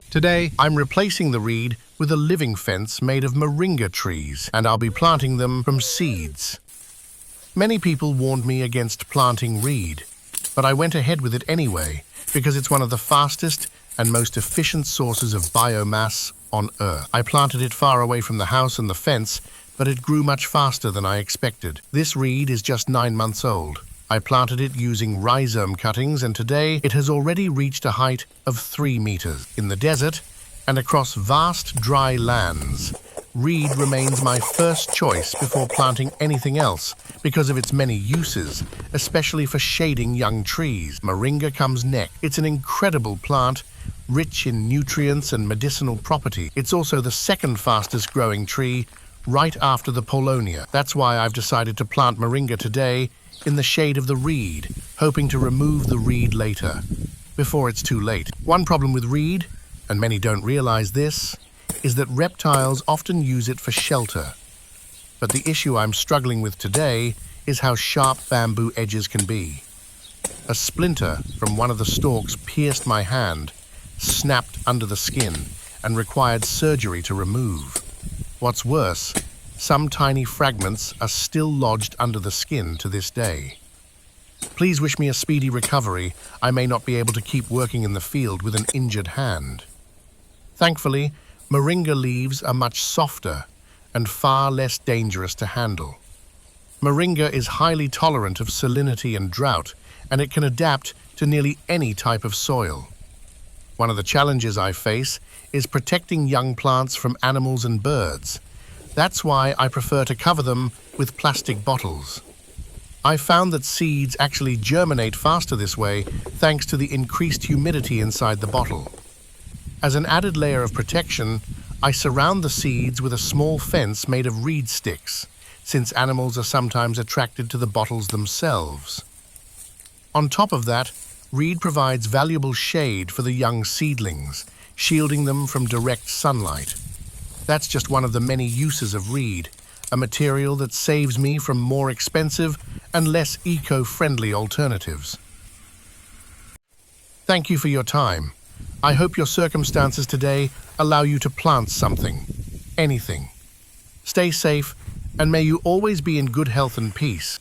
Today, I'm replacing the reed with a living fence made of moringa trees, and I'll be planting them from seeds. Many people warned me against planting reed, but I went ahead with it anyway because it's one of the fastest and most efficient sources of biomass on Earth. I planted it far away from the house and the fence, but it grew much faster than I expected. This reed is just 9 months old. I planted it using rhizome cuttings, and today it has already reached a height of 3 meters. In the desert and across vast dry lands, reed remains my first choice before planting anything else because of its many uses, especially for shading young trees. Moringa comes next. It's an incredible plant, rich in nutrients and medicinal property. It's also the second fastest growing tree, right after the Polonia. That's why I've decided to plant moringa today in the shade of the reed, hoping to remove the reed later, before it's too late. One problem with reed, and many don't realize this, is that reptiles often use it for shelter. But the issue I'm struggling with today is how sharp bamboo edges can be. A splinter from one of the stalks pierced my hand, snapped under the skin, and required surgery to remove. What's worse, some tiny fragments are still lodged under the skin to this day. Please wish me a speedy recovery. I may not be able to keep working in the field with an injured hand. Thankfully, moringa leaves are much softer and far less dangerous to handle. Moringa is highly tolerant of salinity and drought, and it can adapt to nearly any type of soil. One of the challenges I face is protecting young plants from animals and birds. That's why I prefer to cover them with plastic bottles. I found that seeds actually germinate faster this way thanks to the increased humidity inside the bottle. As an added layer of protection, I surround the seeds with a small fence made of reed sticks, since animals are sometimes attracted to the bottles themselves. On top of that, reed provides valuable shade for the young seedlings, shielding them from direct sunlight. That's just one of the many uses of reed, a material that saves me from more expensive and less eco-friendly alternatives. Thank you for your time. I hope your circumstances today allow you to plant something, anything. Stay safe, and may you always be in good health and peace.